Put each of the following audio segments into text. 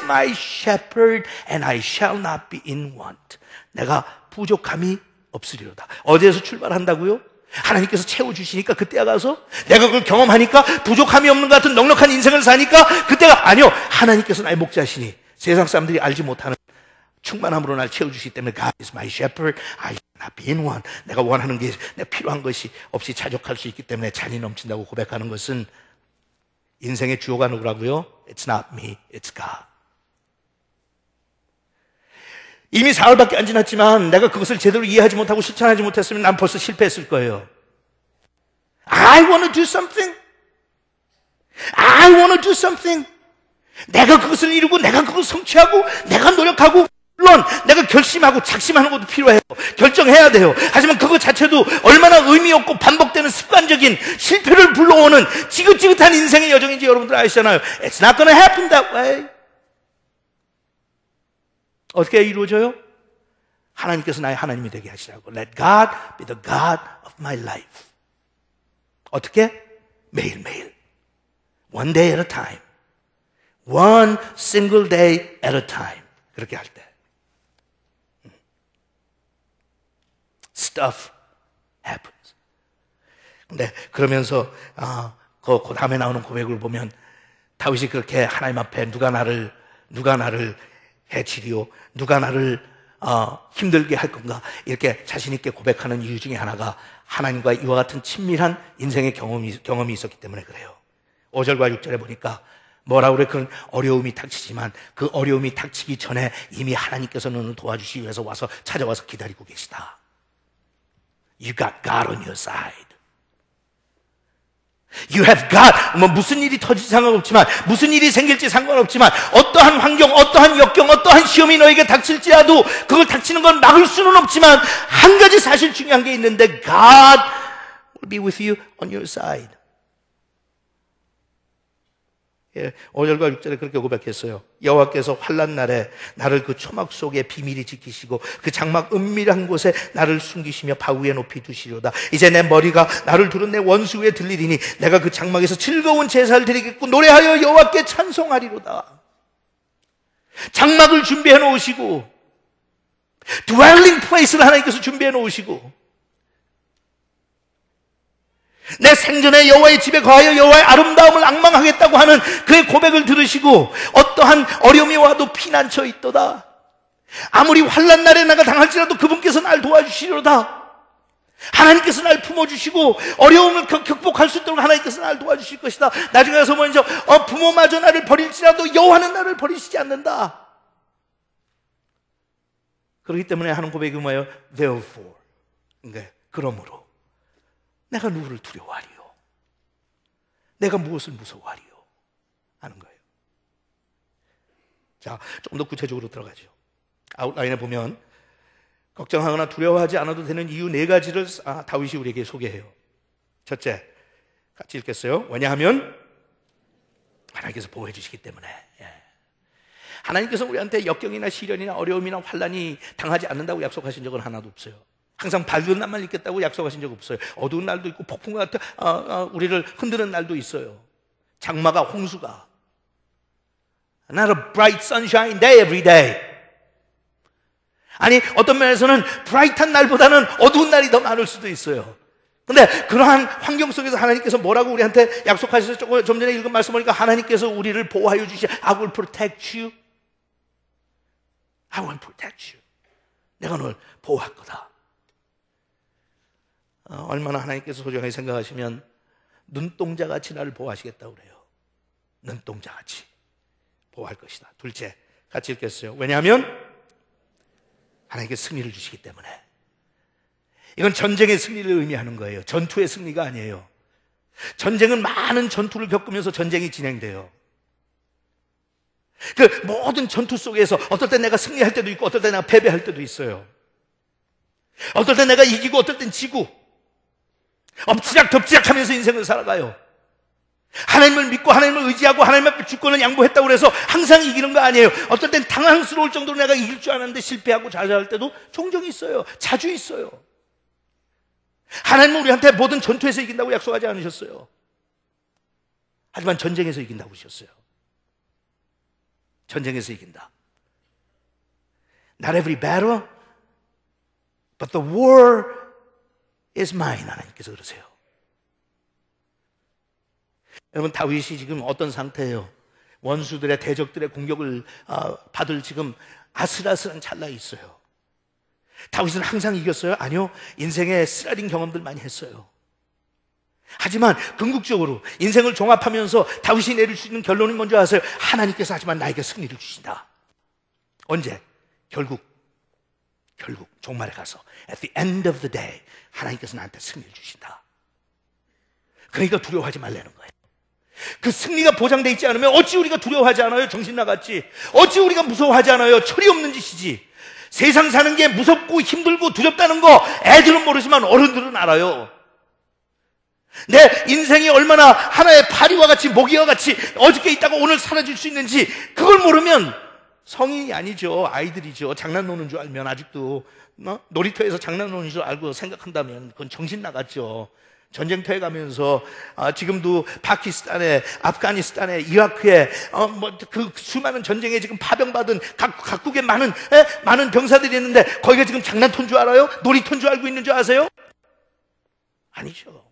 is my shepherd and I shall not be in want. 내가 부족함이 없으리로다. 어디에서 출발한다고요? 하나님께서 채워주시니까 그때야 가서 내가 그걸 경험하니까 부족함이 없는 것 같은 넉넉한 인생을 사니까 그때가 아니요. 하나님께서 나의 목자시니 세상 사람들이 알지 못하는 충만함으로 날 채워주시기 때문에 God is my shepherd, I shall not be in want. 내가 원하는 게, 내가 필요한 것이 없이 자족할 수 있기 때문에 잔이 넘친다고 고백하는 것은 인생의 주어가 누구라고요? It's not me, it's God. 이미 사흘밖에 안 지났지만 내가 그것을 제대로 이해하지 못하고 실천하지 못했으면 난 벌써 실패했을 거예요. I want to do something. I want to do something. 내가 그것을 이루고 내가 그것을 성취하고 내가 노력하고 물론 내가 결심하고 작심하는 것도 필요해요. 결정해야 돼요. 하지만 그것 자체도 얼마나 의미 없고 반복되는 습관적인 실패를 불러오는 지긋지긋한 인생의 여정인지 여러분들 아시잖아요. It's not going to happen that way. 어떻게 이루어져요? 하나님께서 나의 하나님이 되게 하시라고. Let God be the God of my life. 어떻게? 매일매일. One day at a time. One single day at a time. 그렇게 할 때. Stuff happens. 근데 그러면서 그 다음에 나오는 고백을 보면 다윗이 그렇게 하나님 앞에 누가 나를 해치리요? 누가 나를 힘들게 할 건가? 이렇게 자신 있게 고백하는 이유 중에 하나가 하나님과 이와 같은 친밀한 인생의 경험이 있었기 때문에 그래요. 5절과 6절에 보니까 뭐라고 그래? 그런 어려움이 닥치지만 그 어려움이 닥치기 전에 이미 하나님께서 너를 도와주시기 위해서 찾아와서 기다리고 계시다. You got God on your side. You have God. 무슨 일이 터질지 상관없지만, 무슨 일이 생길지 상관없지만, 어떠한 환경, 어떠한 역경, 어떠한 시험이 너에게 닥칠지라도 그걸 닥치는 건 막을 수는 없지만 한 가지 사실 중요한 게 있는데 God will be with you on your side. 5절과 6절에 그렇게 고백했어요. 여호와께서 환난 날에 나를 그 초막 속에 비밀히 지키시고 그 장막 은밀한 곳에 나를 숨기시며 바위에 높이 두시려다. 이제 내 머리가 나를 두른 내 원수 위에 들리리니 내가 그 장막에서 즐거운 제사를 드리겠고 노래하여 여호와께 찬송하리로다. 장막을 준비해 놓으시고 dwelling place를 하나님께서 준비해 놓으시고 내 생전에 여호와의 집에 거하여 여호와의 아름다움을 앙망하겠다고 하는 그의 고백을 들으시고 어떠한 어려움이 와도 피난처 있도다. 아무리 환난 날에 내가 당할지라도 그분께서 날 도와주시리로다. 하나님께서 날 품어주시고 어려움을 극복할 수 있도록 하나님께서 날 도와주실 것이다. 나중에 가서 먼저 부모마저 나를 버릴지라도 여호와는 나를 버리시지 않는다. 그렇기 때문에 하는 고백이 뭐예요? Therefore. 그러므로 내가 누구를 두려워하리요? 내가 무엇을 무서워하리요? 하는 거예요. 자, 좀 더 구체적으로 들어가죠. 아웃라인에 보면 걱정하거나 두려워하지 않아도 되는 이유 4가지를 다윗이 우리에게 소개해요. 첫째, 같이 읽겠어요. 왜냐하면 하나님께서 보호해 주시기 때문에. 하나님께서 우리한테 역경이나 시련이나 어려움이나 환난이 당하지 않는다고 약속하신 적은 하나도 없어요. 항상 밝은 날만 있겠다고 약속하신 적 없어요. 어두운 날도 있고 폭풍과 같은 우리를 흔드는 날도 있어요. 장마가 홍수가 Not a bright sunshine day every day. 아니 어떤 면에서는 브라이트한 날보다는 어두운 날이 더 많을 수도 있어요. 근데 그러한 환경 속에서 하나님께서 뭐라고 우리한테 약속하셔서 좀 전에 읽은 말씀 보니까 하나님께서 우리를 보호하여 주시 I will protect you. I will protect you. 내가 널 보호할 거다. 얼마나 하나님께서 소중하게 생각하시면 눈동자같이 나를 보호하시겠다고 그래요. 눈동자같이 보호할 것이다. 둘째, 같이 읽겠어요. 왜냐하면 하나님께서 승리를 주시기 때문에. 이건 전쟁의 승리를 의미하는 거예요. 전투의 승리가 아니에요. 전쟁은 많은 전투를 겪으면서 전쟁이 진행돼요. 그 모든 전투 속에서 어떨 때 내가 승리할 때도 있고 어떨 때 내가 패배할 때도 있어요. 어떨 때 내가 이기고 어떨 땐 지고 엎치락덮치락 하면서 인생을 살아가요. 하나님을 믿고 하나님을 의지하고 하나님 앞에 주권을 양보했다고 해서 항상 이기는 거 아니에요. 어떨 땐 당황스러울 정도로 내가 이길 줄 알았는데 실패하고 좌절할 때도 종종 있어요. 자주 있어요. 하나님은 우리한테 모든 전투에서 이긴다고 약속하지 않으셨어요. 하지만 전쟁에서 이긴다고 하셨어요. 전쟁에서 이긴다. Not every battle, but the war is mine. 하나님께서 그러세요. 여러분, 다윗이 지금 어떤 상태예요? 원수들의, 대적들의 공격을 받을 지금 아슬아슬한 찰나에 있어요. 다윗은 항상 이겼어요? 아니요. 인생에 쓰라린 경험들 많이 했어요. 하지만 궁극적으로 인생을 종합하면서 다윗이 내릴 수 있는 결론은 뭔지 아세요? 하나님께서 하지만 나에게 승리를 주신다. 언제? 결국 종말에 가서 at the end of the day 하나님께서 나한테 승리를 주신다. 그러니까 두려워하지 말라는 거예요. 그 승리가 보장되어 있지 않으면 어찌 우리가 두려워하지 않아요? 정신 나갔지. 어찌 우리가 무서워하지 않아요? 철이 없는 짓이지. 세상 사는 게 무섭고 힘들고 두렵다는 거 애들은 모르지만 어른들은 알아요. 내 인생이 얼마나 하나의 파리와 같이 모기와 같이 어저께 있다가 오늘 사라질 수 있는지 그걸 모르면 성인이 아니죠. 아이들이죠. 장난 노는 줄 알면 아직도 놀이터에서 장난 노는 줄 알고 생각한다면 그건 정신 나갔죠. 전쟁터에 가면서 지금도 파키스탄에, 아프가니스탄에, 이라크에 그 수많은 전쟁에 지금 파병받은 각국의 많은 병사들이 있는데 거기가 지금 장난터인 줄 알아요? 놀이터인 줄 알고 있는 줄 아세요? 아니죠.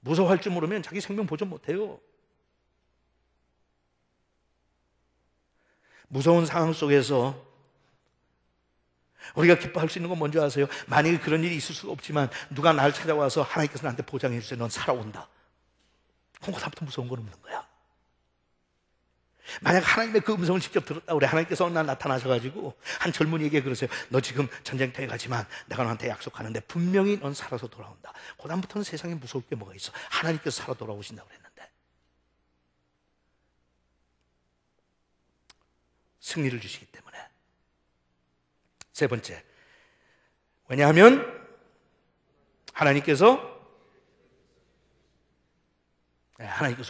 무서워할 줄 모르면 자기 생명 보존 못해요. 무서운 상황 속에서 우리가 기뻐할 수 있는 건 뭔지 아세요? 만약에 그런 일이 있을 수가 없지만 누가 날 찾아와서 하나님께서 나한테 보장해 주세요. 넌 살아온다. 그럼 그다음부터 무서운 건 없는 거야. 만약 하나님의 그 음성을 직접 들었다 그래. 하나님께서 어느 날 나타나셔가지고 한 젊은이에게 그러세요. 너 지금 전쟁터에 가지만 내가 너한테 약속하는데 분명히 넌 살아서 돌아온다. 그다음부터는 세상에 무서울 게 뭐가 있어. 하나님께서 살아 돌아오신다고 그랬는데. 승리를 주시기 때문에. 세 번째, 왜냐하면 하나님께서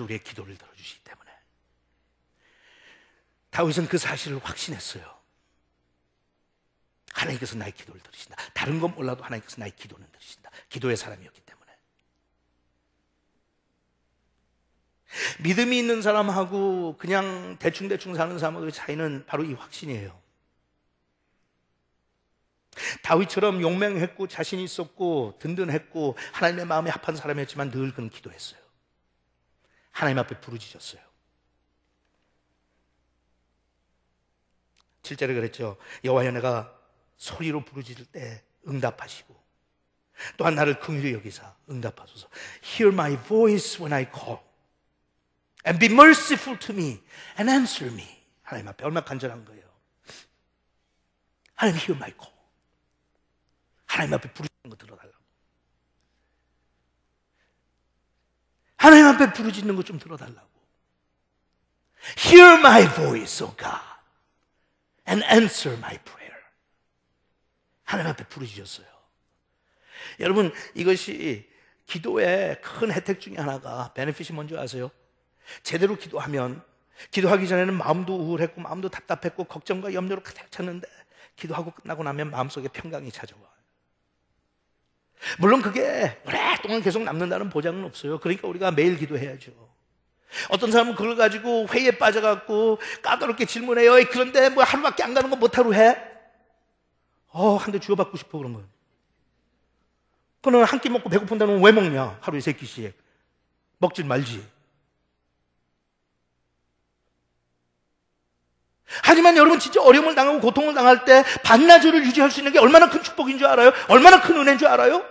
우리의 기도를 들어주시기 때문에. 다윗은 그 사실을 확신했어요. 하나님께서 나의 기도를 들으신다. 다른 건 몰라도 하나님께서 나의 기도는 들으신다. 기도의 사람이었기 때문에. 믿음이 있는 사람하고 그냥 대충 사는 사람의 차이는 바로 이 확신이에요. 다윗처럼 용맹했고 자신 있었고 든든했고 하나님의 마음에 합한 사람이었지만 늘 그는 기도했어요. 하나님 앞에 부르짖었어요. 7절에 그랬죠. 여호와여 내가 소리로 부르짖을 때 응답하시고 또한 나를 긍휼히 여기사 응답하소서. Hear my voice when I call and be merciful to me and answer me. 하나님 앞에 얼마나 간절한 거예요. 하나님 hear my call. 하나님 앞에 부르짖는 거 들어달라고. 하나님 앞에 부르짖는 거 좀 들어달라고. Hear my voice, O God, and answer my prayer. 하나님 앞에 부르짖었어요. 여러분, 이것이 기도의 큰 혜택 중에 하나가 베네핏이 뭔지 아세요? 제대로 기도하면 기도하기 전에는 마음도 우울했고 마음도 답답했고 걱정과 염려로 가득 찼는데 기도하고 끝나고 나면 마음속에 평강이 찾아와. 물론 그게 오랫동안 계속 남는다는 보장은 없어요. 그러니까 우리가 매일 기도해야죠. 어떤 사람은 그걸 가지고 회의에 빠져갖고 까다롭게 질문해요. 그런데 뭐 하루밖에 안 가는 거 못 하루 해? 한 대 쥐어받고 싶어 그런 거예요. 그는 한 끼 먹고 배고픈다는 왜 먹냐? 하루에 3끼씩. 먹질 말지. 하지만 여러분 진짜 어려움을 당하고 고통을 당할 때 반나절을 유지할 수 있는 게 얼마나 큰 축복인 줄 알아요? 얼마나 큰 은혜인 줄 알아요?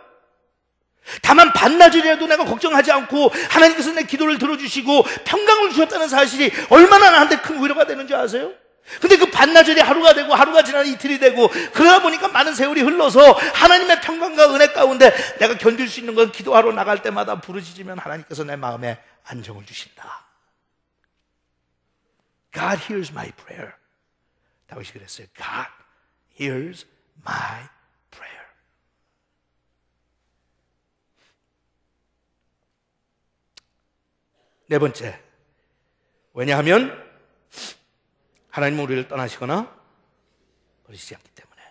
다만 반나절이라도 내가 걱정하지 않고 하나님께서 내 기도를 들어주시고 평강을 주셨다는 사실이 얼마나 나한테 큰 위로가 되는 줄 아세요? 근데 그 반나절이 하루가 되고 하루가 지나 이틀이 되고 그러다 보니까 많은 세월이 흘러서 하나님의 평강과 은혜 가운데 내가 견딜 수 있는 건 기도하러 나갈 때마다 부르짖으면 하나님께서 내 마음에 안정을 주신다. God hears my prayer. 다윗이 그랬어요. God hears my prayer. 네 번째, 왜냐하면 하나님은 우리를 떠나시거나 버리시지 않기 때문에.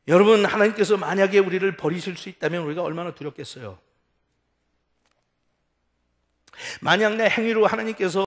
여러분, 하나님께서 만약에 우리를 버리실 수 있다면 우리가 얼마나 두렵겠어요. 만약 내 행위로 하나님께서